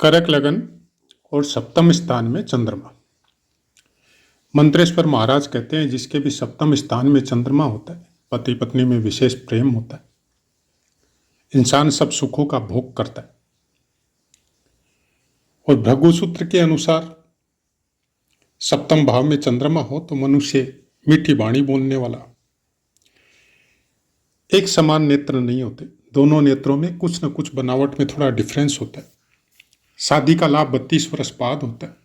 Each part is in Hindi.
करक लगन और सप्तम स्थान में चंद्रमा। मंत्रेश्वर महाराज कहते हैं जिसके भी सप्तम स्थान में चंद्रमा होता है पति पत्नी में विशेष प्रेम होता है, इंसान सब सुखों का भोग करता है। और भृगु सूत्र के अनुसार सप्तम भाव में चंद्रमा हो तो मनुष्य मीठी वाणी बोलने वाला, एक समान नेत्र नहीं होते, दोनों नेत्रों में कुछ न कुछ बनावट में थोड़ा डिफरेंस होता है। शादी का लाभ 32 वर्ष बाद होता है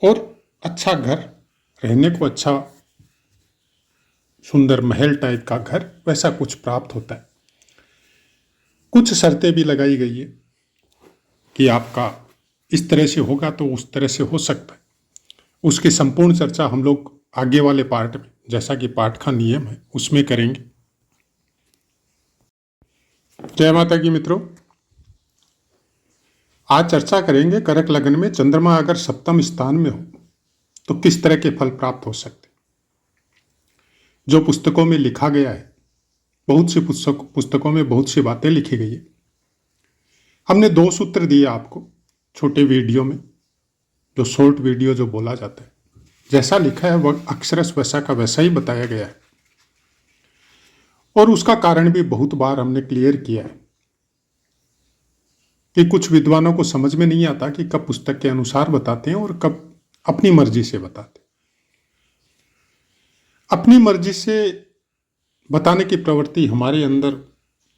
और अच्छा घर, रहने को अच्छा सुंदर महल टाइप का घर वैसा कुछ प्राप्त होता है। कुछ शर्तें भी लगाई गई है कि आपका इस तरह से होगा तो उस तरह से हो सकता है। उसकी संपूर्ण चर्चा हम लोग आगे वाले पार्ट में, जैसा कि पाठ का नियम है, उसमें करेंगे। जय माता की मित्रों, आज चर्चा करेंगे करक लगन में चंद्रमा अगर सप्तम स्थान में हो तो किस तरह के फल प्राप्त हो सकते। जो पुस्तकों में लिखा गया है, बहुत सी पुस्तकों में बहुत सी बातें लिखी गई है। हमने 2 सूत्र दिए आपको छोटे वीडियो में, जो शॉर्ट वीडियो जो बोला जाता है, जैसा लिखा है वह अक्षरश वैसा का वैसा ही बताया गया है। और उसका कारण भी बहुत बार हमने क्लियर किया है कि कुछ विद्वानों को समझ में नहीं आता कि कब पुस्तक के अनुसार बताते हैं और कब अपनी मर्जी से बताते हैं। अपनी मर्जी से बताने की प्रवृत्ति हमारे अंदर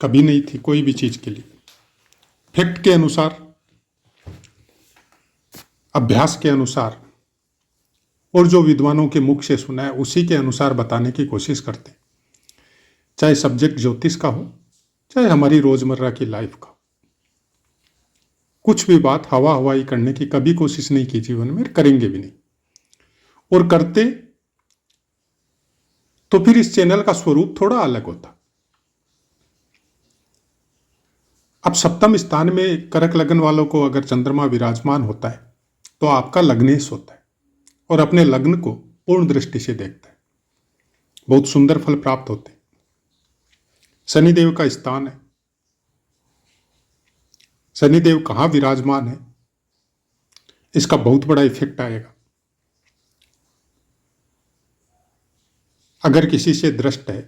कभी नहीं थी कोई भी चीज के लिए। फैक्ट के अनुसार, अभ्यास के अनुसार और जो विद्वानों के मुख से सुना है उसी के अनुसार बताने की कोशिश करते हैं। चाहे सब्जेक्ट ज्योतिष का हो, चाहे हमारी रोजमर्रा की लाइफ का। कुछ भी बात हवा हवाई करने की कभी कोशिश नहीं की जीवन में, करेंगे भी नहीं। और करते तो फिर इस चैनल का स्वरूप थोड़ा अलग होता। अब सप्तम स्थान में करक लगन वालों को अगर चंद्रमा विराजमान होता है तो आपका लग्नेश होता है और अपने लग्न को पूर्ण दृष्टि से देखता है। बहुत सुंदर फल प्राप्त होते हैं। शनिदेव का स्थान है, शनिदेव कहां विराजमान है इसका बहुत बड़ा इफेक्ट आएगा। अगर किसी से दृष्ट है,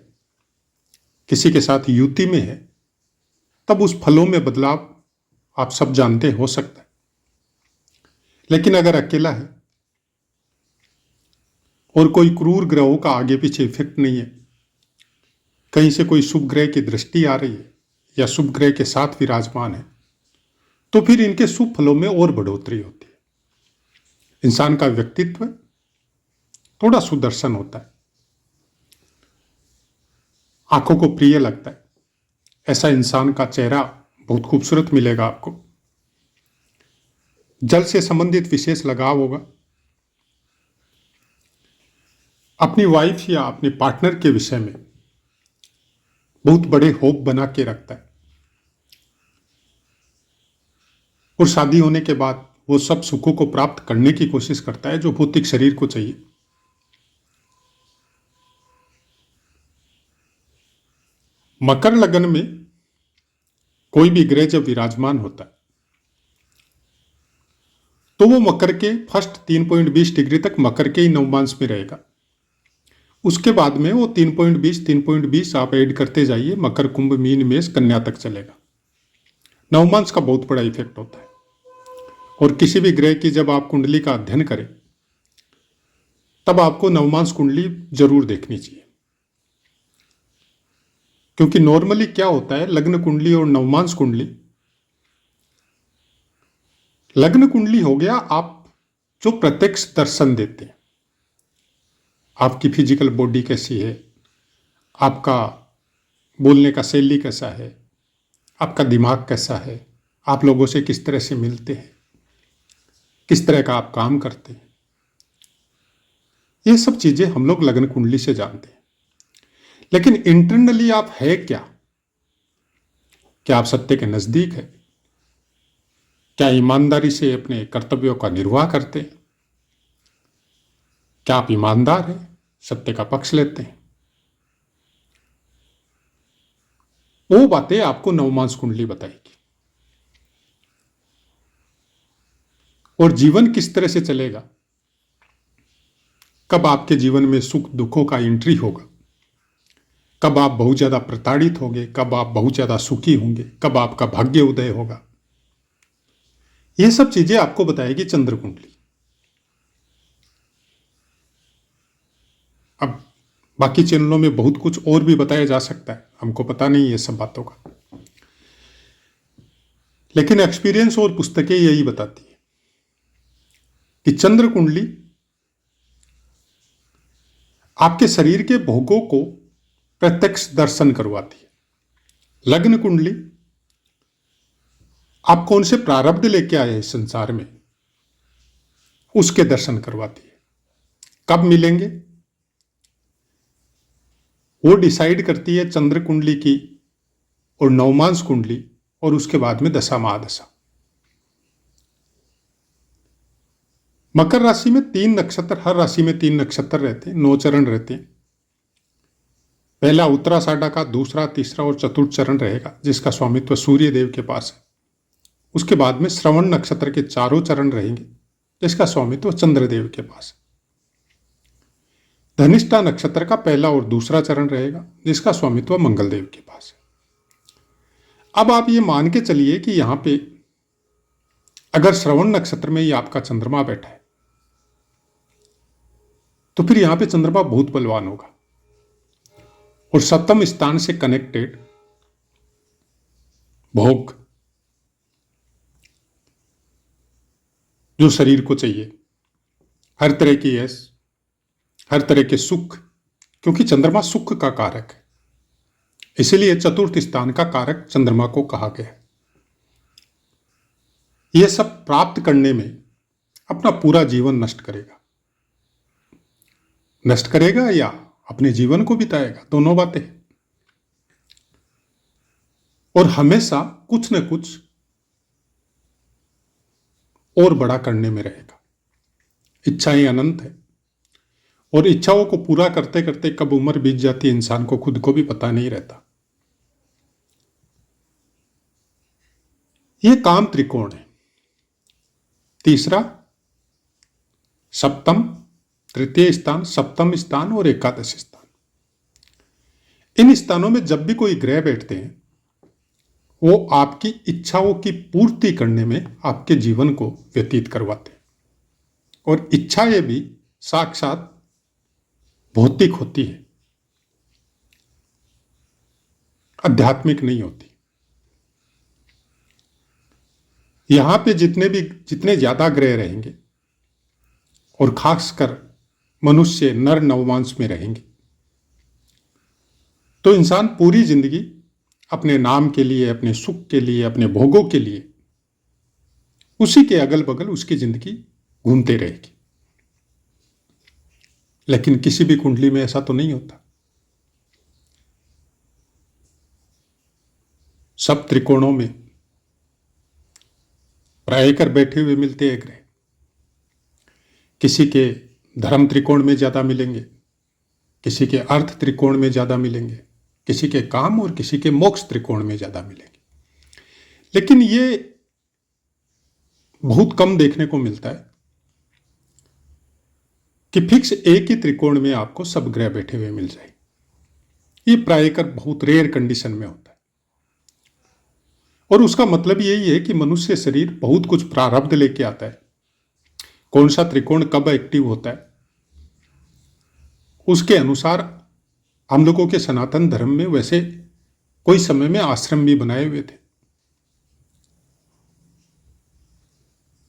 किसी के साथ युति में है, तब उस फलों में बदलाव आप सब जानते हो सकता है। लेकिन अगर अकेला है और कोई क्रूर ग्रहों का आगे पीछे इफेक्ट नहीं है, कहीं से कोई शुभ ग्रह की दृष्टि आ रही है या शुभ ग्रह के साथ विराजमान है, तो फिर इनके शुभ फलों में और बढ़ोतरी होती है। इंसान का व्यक्तित्व थोड़ा सुदर्शन होता है, आंखों को प्रिय लगता है। ऐसा इंसान का चेहरा बहुत खूबसूरत मिलेगा आपको। जल से संबंधित विशेष लगाव होगा। अपनी वाइफ या अपने पार्टनर के विषय में बहुत बड़े होप बना के रखता है और शादी होने के बाद वो सब सुखों को प्राप्त करने की कोशिश करता है जो भौतिक शरीर को चाहिए। मकर लगन में कोई भी ग्रह जब विराजमान होता है तो वो मकर के फर्स्ट 3.20 डिग्री तक मकर के ही नवमांश में रहेगा। उसके बाद में वो 3.20 आप ऐड करते जाइए, मकर, कुंभ, मीन, मेष, कन्या तक चलेगा। नवमांश का बहुत बड़ा इफेक्ट होता है। और किसी भी ग्रह की जब आप कुंडली का अध्ययन करें तब आपको नवमांश कुंडली जरूर देखनी चाहिए। क्योंकि नॉर्मली क्या होता है, लग्न कुंडली और नवमांश कुंडली, लग्न कुंडली हो गया आप जो प्रत्यक्ष दर्शन देते हैं, आपकी फिजिकल बॉडी कैसी है, आपका बोलने का शैली कैसा है, आपका दिमाग कैसा है, आप लोगों से किस तरह से मिलते हैं, किस तरह का आप काम करते हैं, ये सब चीजें हम लोग लग्न कुंडली से जानते हैं। लेकिन इंटरनली आप है क्या आप सत्य के नजदीक है? क्या ईमानदारी से अपने कर्तव्यों का निर्वाह करते हैं? क्या आप ईमानदार हैं, सत्य का पक्ष लेते हैं? वो बातें आपको नवमांश कुंडली बताएगी। और जीवन किस तरह से चलेगा, कब आपके जीवन में सुख दुखों का एंट्री होगा, कब आप बहुत ज़्यादा प्रताड़ित होंगे, कब आप बहुत ज़्यादा सुखी होंगे, कब आपका भाग्य उदय होगा, यह सब चीजें आपको बताएगी चंद्र कुंडली। अब बाकी चैनलों में बहुत कुछ और भी बताया जा सकता है, हमको पता नहीं ये सब बातों का, लेकिन एक्सपीरियंस और पुस्तकें यही बताती है कि चंद्र कुंडली आपके शरीर के भोगों को प्रत्यक्ष दर्शन करवाती है। लग्न कुंडली आप कौन से प्रारब्ध लेके आए हैं संसार में, उसके दर्शन करवाती है। कब मिलेंगे वो डिसाइड करती है चंद्र कुंडली की और नवमांश कुंडली, और उसके बाद में दशा महादशा। मकर राशि में 3 नक्षत्र, हर राशि में 3 नक्षत्र रहते हैं, 9 चरण रहते हैं। पहला उत्तराषाढ़ा का, दूसरा, तीसरा और चतुर्थ चरण रहेगा, जिसका स्वामित्व सूर्य देव के पास है। उसके बाद में श्रवण नक्षत्र के 4 चरण रहेंगे, जिसका स्वामित्व चंद्रदेव के पास है। धनिष्ठा नक्षत्र का पहला और दूसरा चरण रहेगा, जिसका स्वामित्व मंगलदेव के पास है। अब आप ये मान के चलिए कि यहां पे अगर श्रवण नक्षत्र में ही आपका चंद्रमा बैठा है, तो फिर यहां पे चंद्रमा बहुत बलवान होगा और सप्तम स्थान से कनेक्टेड भोग जो शरीर को चाहिए, हर तरह की यश, हर तरह के सुख, क्योंकि चंद्रमा सुख का कारक है, इसीलिए चतुर्थ स्थान का कारक चंद्रमा को कहा गया है। यह सब प्राप्त करने में अपना पूरा जीवन नष्ट करेगा या अपने जीवन को बिताएगा, दोनों बातें। और हमेशा कुछ न कुछ और बड़ा करने में रहेगा। इच्छाएं अनंत है और इच्छाओं को पूरा करते करते कब उम्र बीत जाती है इंसान को खुद को भी पता नहीं रहता। यह काम त्रिकोण है, तीसरा, सप्तम, तृतीय स्थान, सप्तम स्थान और एकादश स्थान। इन स्थानों में जब भी कोई ग्रह बैठते हैं, वो आपकी इच्छाओं की पूर्ति करने में आपके जीवन को व्यतीत करवाते हैं। और इच्छाएं भी साक्षात भौतिक होती है, आध्यात्मिक नहीं होती। यहां पे जितने ज्यादा ग्रह रहेंगे और खासकर मनुष्य नर नवमांश में रहेंगे, तो इंसान पूरी जिंदगी अपने नाम के लिए, अपने सुख के लिए, अपने भोगों के लिए उसी के अगल बगल उसकी जिंदगी घूमते रहेगी। लेकिन किसी भी कुंडली में ऐसा तो नहीं होता। सब त्रिकोणों में प्रायकर बैठे हुए मिलते हैं ग्रह। किसी के धर्म त्रिकोण में ज्यादा मिलेंगे, किसी के अर्थ त्रिकोण में ज्यादा मिलेंगे, किसी के काम और किसी के मोक्ष त्रिकोण में ज्यादा मिलेंगे। लेकिन ये बहुत कम देखने को मिलता है कि फिक्स एक ही त्रिकोण में आपको सब ग्रह बैठे हुए मिल जाए। ये प्रायकर बहुत रेयर कंडीशन में होता है। और उसका मतलब यही है कि मनुष्य शरीर बहुत कुछ प्रारब्ध लेके आता है। कौन सा त्रिकोण कब एक्टिव होता है, उसके अनुसार हम लोगों के सनातन धर्म में वैसे कोई समय में आश्रम भी बनाए हुए थे,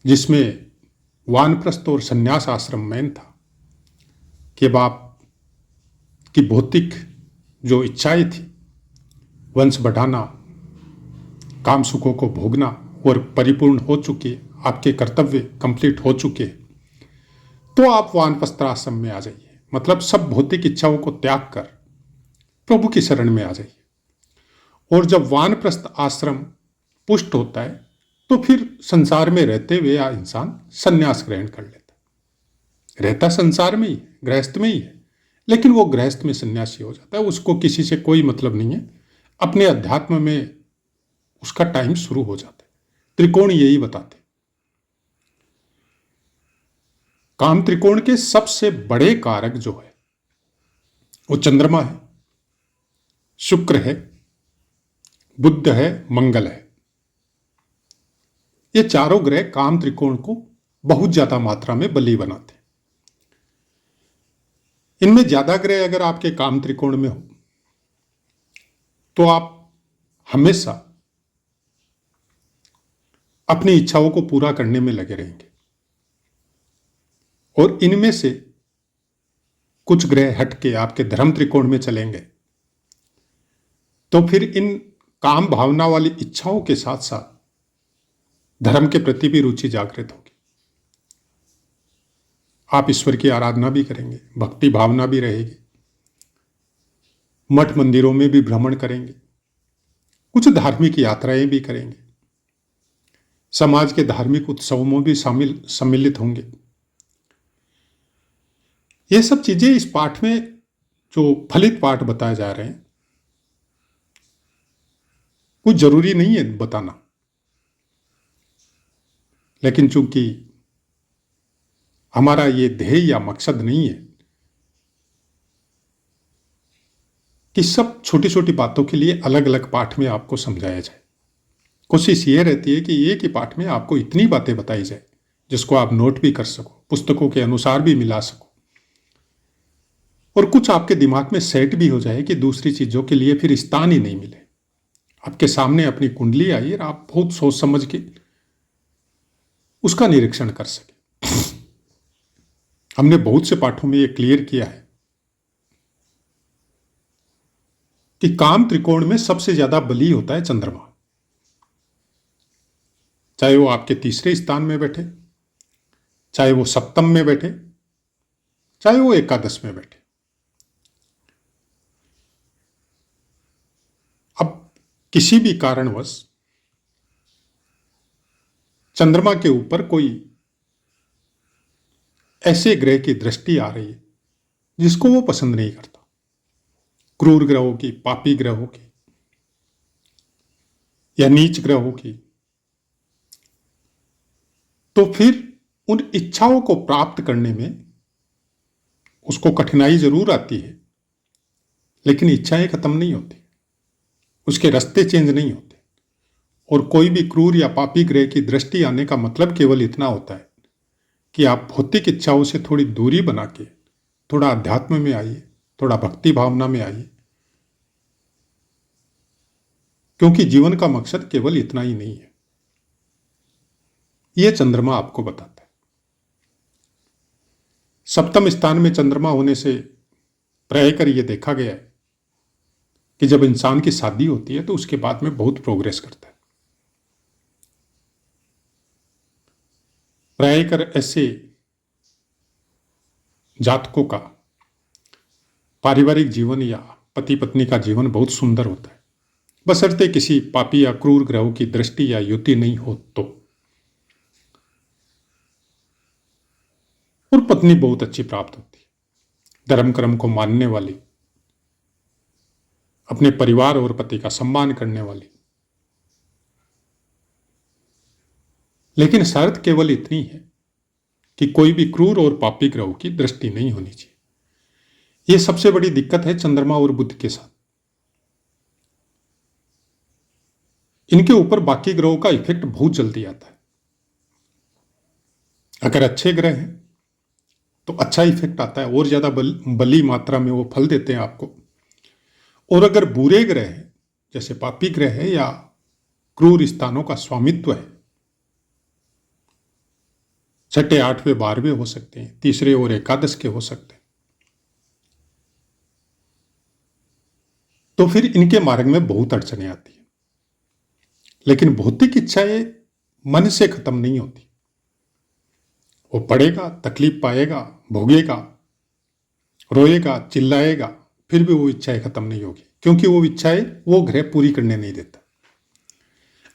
जिसमें वानप्रस्थ और संन्यास आश्रम मेन था कि बाप की भौतिक जो इच्छाएं थी, वंश बढ़ाना, काम सुखों को भोगना, और परिपूर्ण हो चुकी है, आपके कर्तव्य कंप्लीट हो चुके हैं, तो आप वानप्रस्थ आश्रम में आ जाइए। मतलब सब भौतिक इच्छाओं को त्याग कर प्रभु की शरण में आ जाइए। और जब वानप्रस्थ आश्रम पुष्ट होता है, तो फिर संसार में रहते हुए इंसान संन्यास ग्रहण कर लेता है। रहता संसार में ही, गृहस्थ में ही है, लेकिन वो गृहस्थ में सन्यासी हो जाता है। उसको किसी से कोई मतलब नहीं है, अपने अध्यात्म में उसका टाइम शुरू हो जाता है। त्रिकोण यही बताते। काम त्रिकोण के सबसे बड़े कारक जो है वो चंद्रमा है, शुक्र है, बुध है, मंगल है। ये चारों ग्रह काम त्रिकोण को बहुत ज्यादा मात्रा में बली बनाते हैं। इनमें ज्यादा ग्रह अगर आपके काम त्रिकोण में हो तो आप हमेशा अपनी इच्छाओं को पूरा करने में लगे रहेंगे, और इनमें से कुछ ग्रह हट के आपके धर्म त्रिकोण में चलेंगे तो फिर इन काम भावना वाली इच्छाओं के साथ साथ धर्म के प्रति भी रुचि जागृत होगी। आप ईश्वर की आराधना भी करेंगे, भक्ति भावना भी रहेगी, मठ मंदिरों में भी भ्रमण करेंगे, कुछ धार्मिक यात्राएं भी करेंगे, समाज के धार्मिक उत्सवों में भी सम्मिलित होंगे। ये सब चीजें इस पाठ में जो फलित पाठ बताए जा रहे हैं कुछ जरूरी नहीं है बताना, लेकिन चूंकि हमारा ये ध्येय या मकसद नहीं है कि सब छोटी छोटी बातों के लिए अलग अलग पाठ में आपको समझाया जाए। कोशिश ये रहती है कि एक ही पाठ में आपको इतनी बातें बताई जाए जिसको आप नोट भी कर सको, पुस्तकों के अनुसार भी मिला सको, और कुछ आपके दिमाग में सेट भी हो जाए कि दूसरी चीजों के लिए फिर स्थान ही नहीं मिले। आपके सामने अपनी कुंडली आई और आप बहुत सोच समझ के उसका निरीक्षण कर सके। हमने बहुत से पाठों में यह क्लियर किया है कि काम त्रिकोण में सबसे ज्यादा बली होता है चंद्रमा, चाहे वो आपके तीसरे स्थान में बैठे, चाहे वो सप्तम में बैठे, चाहे वो एकादश में बैठे। अब किसी भी कारणवश चंद्रमा के ऊपर कोई ऐसे ग्रह की दृष्टि आ रही है जिसको वो पसंद नहीं करता, क्रूर ग्रहों की, पापी ग्रहों की या नीच ग्रहों की, तो फिर उन इच्छाओं को प्राप्त करने में उसको कठिनाई जरूर आती है, लेकिन इच्छाएं खत्म नहीं होती, उसके रास्ते चेंज नहीं होते। और कोई भी क्रूर या पापी ग्रह की दृष्टि आने का मतलब केवल इतना होता है कि आप भौतिक इच्छाओं से थोड़ी दूरी बना के थोड़ा अध्यात्म में आइए, थोड़ा भक्ति भावना में आइए, क्योंकि जीवन का मकसद केवल इतना ही नहीं है। यह चंद्रमा आपको बताता है। सप्तम स्थान में चंद्रमा होने से प्राय कर यह देखा गया है कि जब इंसान की शादी होती है तो उसके बाद में बहुत प्रोग्रेस करता है। प्राय कर ऐसे जातकों का पारिवारिक जीवन या पति पत्नी का जीवन बहुत सुंदर होता है, बशर्ते किसी पापी या क्रूर ग्रहों की दृष्टि या युति नहीं हो तो। और पत्नी बहुत अच्छी प्राप्त होती है, धर्म कर्म को मानने वाली, अपने परिवार और पति का सम्मान करने वाली। लेकिन शर्त केवल इतनी है कि कोई भी क्रूर और पापी ग्रहों की दृष्टि नहीं होनी चाहिए। यह सबसे बड़ी दिक्कत है चंद्रमा और बुध के साथ। इनके ऊपर बाकी ग्रहों का इफेक्ट बहुत जल्दी आता है। अगर अच्छे ग्रह हैं तो अच्छा इफेक्ट आता है, और ज्यादा बली मात्रा में वो फल देते हैं आपको। और अगर बुरे ग्रह हैं, जैसे पापी ग्रह है या क्रूर स्थानों का स्वामित्व है, छठे, आठवें, 12वें हो सकते हैं, तीसरे और एकादश के हो सकते हैं, तो फिर इनके मार्ग में बहुत अड़चने आती है। लेकिन भौतिक इच्छाएं मन से खत्म नहीं होती। वो पढ़ेगा, तकलीफ पाएगा, भोगेगा, रोएगा, चिल्लाएगा, फिर भी वो इच्छाएं खत्म नहीं होगी, क्योंकि वो इच्छाएं वो ग्रह पूरी करने नहीं देता।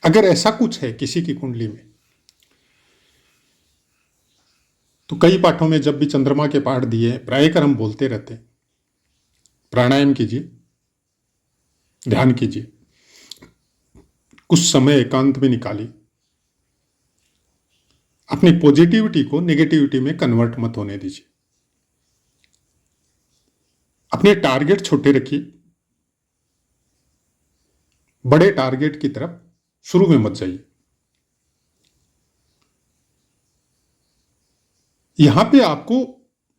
अगर ऐसा कुछ है किसी की कुंडली में, तो कई पाठों में जब भी चंद्रमा के पाठ दिए प्रायकर हम बोलते रहते हैं, प्राणायाम कीजिए, ध्यान कीजिए, कुछ समय एकांत में निकालिए, अपनी पॉजिटिविटी को नेगेटिविटी में कन्वर्ट मत होने दीजिए। अपने टारगेट छोटे रखिए, बड़े टारगेट की तरफ शुरू में मत जाइए। यहां पे आपको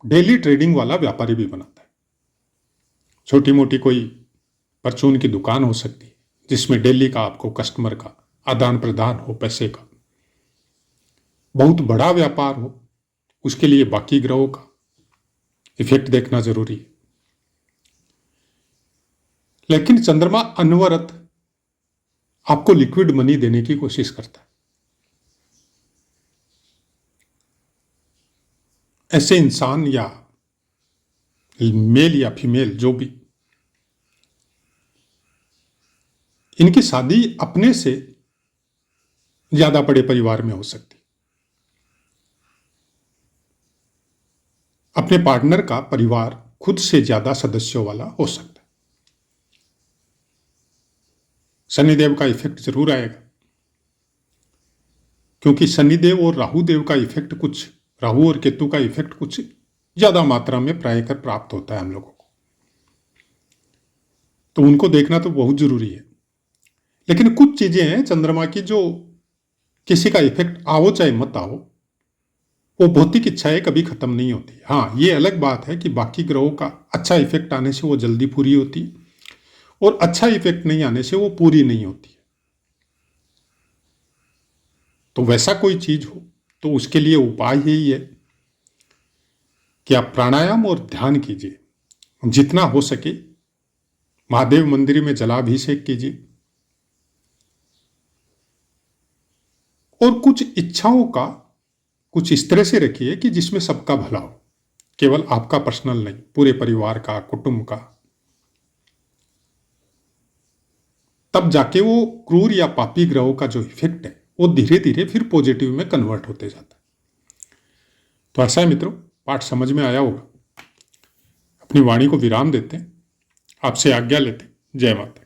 डेली ट्रेडिंग वाला व्यापारी भी बनाता है। छोटी मोटी कोई परचून की दुकान हो सकती है जिसमें डेली का आपको कस्टमर का आदान प्रदान हो पैसे का। बहुत बड़ा व्यापार हो उसके लिए बाकी ग्रहों का इफेक्ट देखना जरूरी है। लेकिन चंद्रमा अनवरत आपको लिक्विड मनी देने की कोशिश करता है। ऐसे इंसान या मेल या फीमेल जो भी, इनकी शादी अपने से ज्यादा बड़े परिवार में हो सकती, अपने पार्टनर का परिवार खुद से ज्यादा सदस्यों वाला हो सकता है। शनिदेव का इफेक्ट जरूर आएगा, क्योंकि शनिदेव और राहु देव का इफेक्ट कुछ, राहु और केतु का इफेक्ट कुछ ज्यादा मात्रा में प्रायकर प्राप्त होता है हम लोगों को, तो उनको देखना तो बहुत जरूरी है। लेकिन कुछ चीजें हैं चंद्रमा की जो किसी का इफेक्ट आओ चाहे मत आओ, वो भौतिक इच्छाएं कभी खत्म नहीं होती। हाँ, ये अलग बात है कि बाकी ग्रहों का अच्छा इफेक्ट आने से वो जल्दी पूरी होती है और अच्छा इफेक्ट नहीं आने से वो पूरी नहीं होती है। तो वैसा कोई चीज हो तो उसके लिए उपाय यही है कि आप प्राणायाम और ध्यान कीजिए, जितना हो सके महादेव मंदिर में जलाभिषेक कीजिए और कुछ इच्छाओं का कुछ इस तरह से रखिए कि जिसमें सबका भला हो, केवल आपका पर्सनल नहीं, पूरे परिवार का, कुटुंब का। तब जाके वो क्रूर या पापी ग्रहों का जो इफेक्ट है वो धीरे धीरे फिर पॉजिटिव में कन्वर्ट होते जाता है। तो ऐसा है मित्रों, पाठ समझ में आया होगा। अपनी वाणी को विराम देते हैं, आपसे आज्ञा लेते हैं। जय माता।